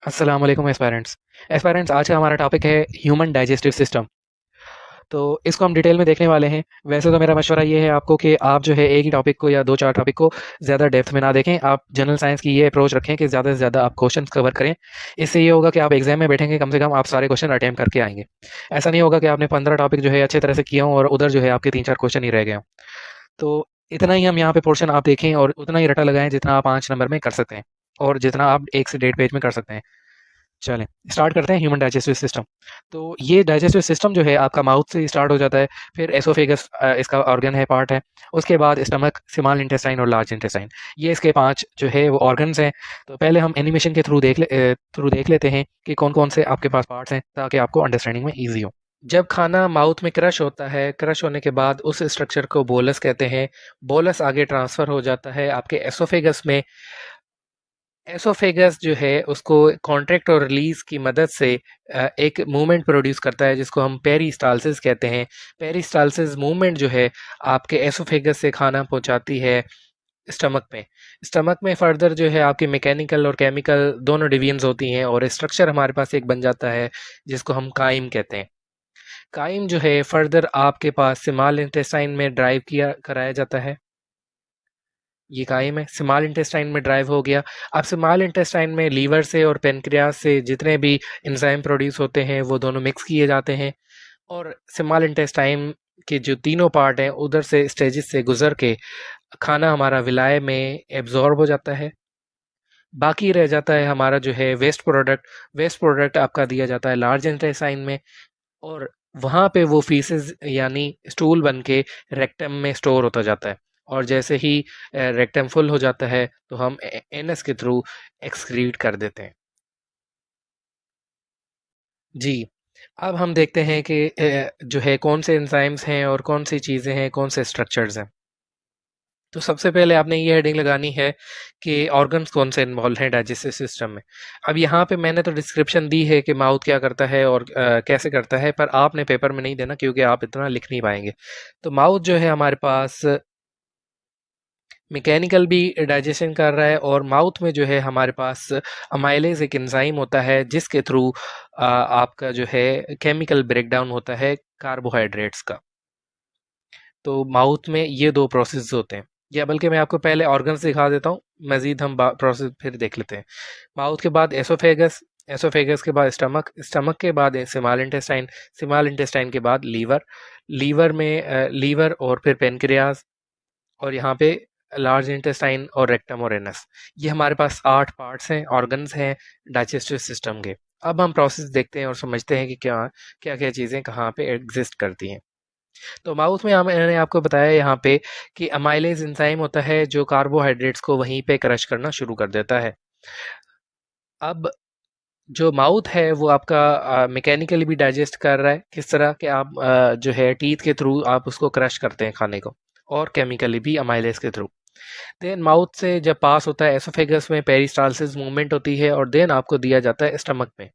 अस्सलाम वालेकुम aspirants. Aspirants, आज का हमारा टॉपिक है ह्यूमन डाइजेस्टिव सिस्टम। तो इसको हम डिटेल में देखने वाले हैं। वैसे तो मेरा मशवरा ये है आपको कि आप जो है एक ही टॉपिक को या दो चार टॉपिक को ज़्यादा डेप्थ में ना देखें। आप जनरल साइंस की ये अप्रोच रखें कि ज़्यादा से ज़्यादा आप क्वेश्चंस कवर करें। इससे ये होगा कि आप एग्जाम में बैठेंगे, कम से कम आप सारे क्वेश्चन अटेम्प्ट करके आएंगे। ऐसा नहीं होगा कि आपने 15 टॉपिक जो है अच्छे तरह से किए हों और उधर जो है आपके 3-4 क्वेश्चन ही रह गए हों। तो इतना ही हम यहाँ पे पोर्शन आप देखें और उतना ही रटा लगाएं जितना आप 5 नंबर में कर सकते हैं और जितना आप 1 से 1.5 पेज में कर सकते हैं। चलें, स्टार्ट करते हैं ह्यूमन डाइजेस्टिव सिस्टम। तो ये डाइजेस्टिव सिस्टम जो है आपका माउथ से स्टार्ट हो जाता है। फिर एसोफेगस इसका ऑर्गन है, पार्ट है। उसके बाद स्टमक, स्मॉल इंटेस्टाइन और लार्ज इंटेस्टाइन। ये इसके 5 जो है वो ऑर्गन्स हैं। तो पहले हम एनिमेशन के थ्रू देख लेते हैं कि कौन कौन से आपके पास पार्ट्स हैं, ताकि आपको अंडरस्टैंडिंग में ईजी हो। जब खाना माउथ में क्रश होता है, क्रश होने के बाद उस स्ट्रक्चर को बोलस कहते हैं। बोलस आगे ट्रांसफ़र हो जाता है आपके एसोफेगस में। एसोफेगस जो है उसको कॉन्ट्रैक्ट और रिलीज की मदद से एक मूवमेंट प्रोड्यूस करता है, जिसको हम पेरिस्टालसिस कहते हैं। पेरिस्टालसिस मूवमेंट जो है आपके एसोफेगस से खाना पहुंचाती है स्टमक में। स्टमक में फर्दर जो है आपकी मैकेनिकल और केमिकल दोनों डिवीजन्स होती हैं और स्ट्रक्चर हमारे पास एक बन जाता है, जिसको हम काइम कहते हैं। काइम जो है फर्दर आपके पास स्मॉल इंटेस्टाइन में ड्राइव किया कराया जाता है। ये कायम है, स्मॉल इंटेस्टाइन में ड्राइव हो गया। अब स्मॉल इंटेस्टाइन में लीवर से और पेनक्रियास से जितने भी एंजाइम प्रोड्यूस होते हैं वो दोनों मिक्स किए जाते हैं और स्मॉल इंटेस्टाइन के जो तीनों पार्ट हैं उधर से स्टेजेस से गुजर के खाना हमारा विलाय में एब्जॉर्ब हो जाता है। बाकी रह जाता है हमारा जो है वेस्ट प्रोडक्ट। वेस्ट प्रोडक्ट आपका दिया जाता है लार्ज इंटेस्टाइन में और वहाँ पे वो फीसेस यानी स्टूल बन के रेक्टम में स्टोर होता जाता है। और जैसे ही रेक्टम फुल हो जाता है तो हम एनस के थ्रू एक्सक्रीट कर देते हैं। जी, अब हम देखते हैं कि जो है कौन से एंजाइम्स हैं और कौन सी चीज़ें हैं, कौन से स्ट्रक्चर्स हैं। तो सबसे पहले आपने ये हेडिंग लगानी है कि ऑर्गन्स कौन से इन्वॉल्व हैं डाइजेस्टिव सिस्टम में। अब यहाँ पे मैंने तो डिस्क्रिप्शन दी है कि माउथ क्या करता है और कैसे करता है, पर आपने पेपर में नहीं देना क्योंकि आप इतना लिख नहीं पाएंगे। तो माउथ जो है हमारे पास मैकेनिकल भी डाइजेशन कर रहा है और माउथ में जो है हमारे पास अमाइलेज एक एंजाइम होता है, जिसके थ्रू आपका जो है केमिकल ब्रेकडाउन होता है कार्बोहाइड्रेट्स का। तो माउथ में ये दो प्रोसेस होते हैं। या बल्कि मैं आपको पहले ऑर्गन्स दिखा देता हूँ, मजीद हम प्रोसेस फिर देख लेते हैं। माउथ के बाद एसोफेगस, एसोफेगस के बाद स्टमक, स्टमक के बाद स्मॉल इंटेस्टाइन, स्मॉल इंटेस्टाइन के बाद लीवर, लीवर में लीवर और फिर पेनक्रियाज, और यहाँ पे लार्ज इंटेस्टाइन और रेक्टम और एनस। ये हमारे पास 8 पार्ट्स हैं, ऑर्गन्स हैं डाइजेस्टिव सिस्टम के। अब हम प्रोसेस देखते हैं और समझते हैं कि क्या क्या क्या चीज़ें कहाँ पे एग्जिस्ट करती हैं। तो माउथ में मैंने आपको बताया यहाँ पे कि अमाइलेज एंजाइम होता है जो कार्बोहाइड्रेट्स को वहीं पे क्रश करना शुरू कर देता है। अब जो माउथ है वो आपका मैकेनिकली भी डाइजेस्ट कर रहा है। किस तरह कि आप जो है टीथ के थ्रू आप उसको क्रश करते हैं खाने को, और केमिकली भी अमाइलेज के थ्रू। देन माउथ से जब पास होता है एसोफेगस में पेरिस्टालसिस मूवमेंट होती है और देन आपको दिया जाता है स्टमक में।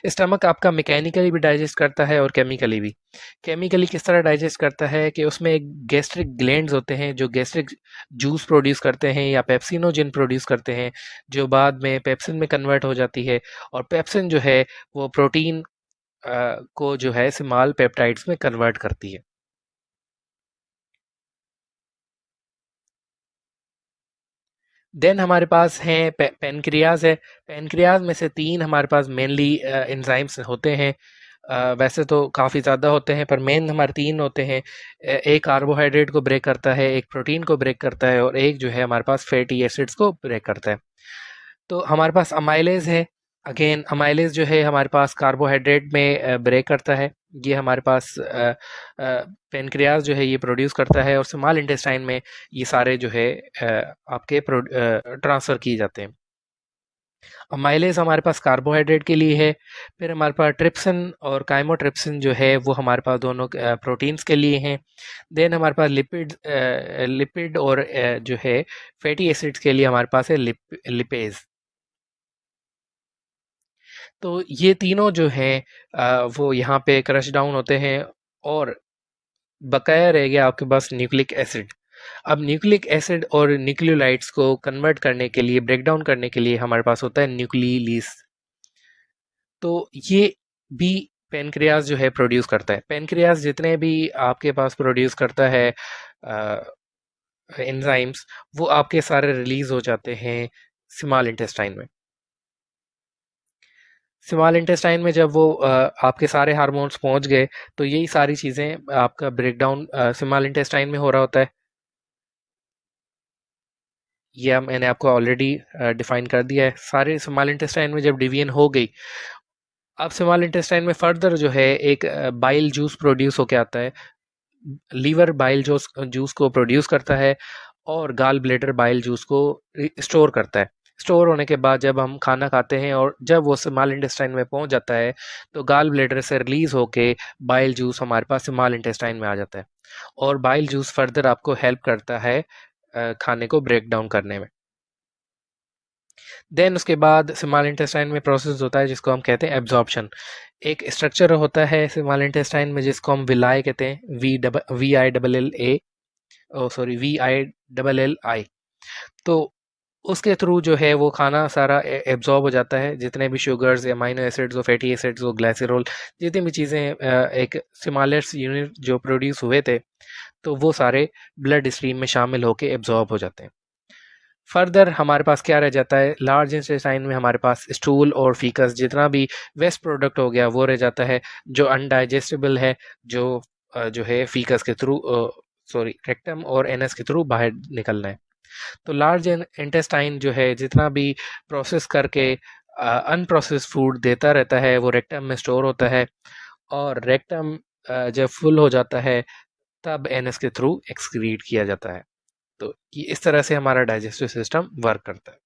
स्टमक आपका मैकेनिकली भी डाइजेस्ट करता है और केमिकली भी। केमिकली किस तरह डाइजेस्ट करता है कि उसमें एक गैस्ट्रिक ग्लैंड्स होते हैं जो गैस्ट्रिक जूस प्रोड्यूस करते हैं या पेप्सिनोजिन प्रोड्यूस करते हैं, जो बाद में पेप्सिन में कन्वर्ट हो जाती है। और पेप्सिन जो है वो प्रोटीन को जो है स्मॉल पेप्टाइड्स में कन्वर्ट करती है। देन हमारे पास हैं पेनक्रियाज है। पेनक्रियाज में से 3 हमारे पास मेनली एंजाइम्स होते हैं। वैसे तो काफ़ी ज़्यादा होते हैं पर मेन हमारे 3 होते हैं। एक कार्बोहाइड्रेट को ब्रेक करता है, एक प्रोटीन को ब्रेक करता है और एक जो है हमारे पास फैटी एसिड्स को ब्रेक करता है। तो हमारे पास अमाइलेज है। अगेन अमाइलेज जो है हमारे पास कार्बोहाइड्रेट में ब्रेक करता है। ये हमारे पास पेनक्रियाज जो है ये प्रोड्यूस करता है और स्मॉल इंटेस्टाइन में ये सारे जो है आपके ट्रांसफ़र किए जाते हैं। अमाइलेज हमारे पास कार्बोहाइड्रेट के लिए है। फिर हमारे पास ट्रिप्सिन और काइमोट्रिप्सिन जो है वो हमारे पास दोनों प्रोटीन्स के लिए हैं। देन हमारे पास लिपिड और जो है फैटी एसिड्स के लिए हमारे पास है लिपेज। तो ये तीनों जो हैं वो यहाँ पे क्रश डाउन होते हैं और बकाया रह गया आपके पास न्यूक्लिक एसिड। अब न्यूक्लिक एसिड और न्यूक्लियोलाइड्स को कन्वर्ट करने के लिए, ब्रेक डाउन करने के लिए हमारे पास होता है न्यूक्लियस। तो ये भी पेनक्रियाज जो है प्रोड्यूस करता है। पेनक्रियाज जितने भी आपके पास प्रोड्यूस करता है एंजाइम्स, वो आपके सारे रिलीज हो जाते हैं स्मॉल इंटेस्टाइन में। स्मॉल इंटेस्टाइन में जब वो आपके सारे हार्मोन्स पहुंच गए, तो यही सारी चीज़ें आपका ब्रेकडाउन स्मॉल इंटेस्टाइन में हो रहा होता है। ये मैंने आपको ऑलरेडी डिफाइन कर दिया है। सारे स्मॉल इंटेस्टाइन में जब डिवीजन हो गई, अब स्मॉल इंटेस्टाइन में फर्दर जो है एक बाइल जूस प्रोड्यूस होके आता है। लीवर बाइल जूस जूस को प्रोड्यूस करता है और गाल ब्लेडर बाइल जूस को स्टोर करता है। स्टोर होने के बाद जब हम खाना खाते हैं और जब वो स्मॉल इंटेस्टाइन में पहुंच जाता है, तो गाल ब्लेडर से रिलीज होके बाइल जूस हमारे पास स्मॉल इंटेस्टाइन में आ जाता है, और बाइल जूस फर्दर आपको हेल्प करता है खाने को ब्रेक डाउन करने में। देन उसके बाद स्मॉल इंटेस्टाइन में प्रोसेस होता है जिसको हम कहते हैं एब्जॉर्प्शन। एक स्ट्रक्चर होता है स्मॉल इंटेस्टाइन में जिसको हम विलाई कहते हैं, V I double L A, sorry V I double L I. तो उसके थ्रू जो है वो खाना सारा एब्जॉर्ब हो जाता है। जितने भी शुगर्स, अमाइनो एसिड्स और फैटी एसिड्स और ग्लाइसरॉल, जितनी भी चीज़ें एक स्मॉलेस्ट यूनिट जो प्रोड्यूस हुए थे, तो वो सारे ब्लड स्ट्रीम में शामिल होकर एब्जॉर्ब हो जाते हैं। फर्दर हमारे पास क्या रह जाता है, लार्ज इंटेस्टाइन में हमारे पास स्टूल और फीकस, जितना भी वेस्ट प्रोडक्ट हो गया वो रह जाता है, जो अनडाइजेस्टेबल है, जो है फीकस के थ्रू, सॉरी रेक्टम और एनएस के थ्रू बाहर निकलना है। तो लार्ज इंटेस्टाइन जो है जितना भी प्रोसेस करके अनप्रोसेस्ड फूड देता रहता है, वो रेक्टम में स्टोर होता है, और रेक्टम जब फुल हो जाता है तब एनएस के थ्रू एक्सक्रीट किया जाता है। तो ये इस तरह से हमारा डाइजेस्टिव सिस्टम वर्क करता है।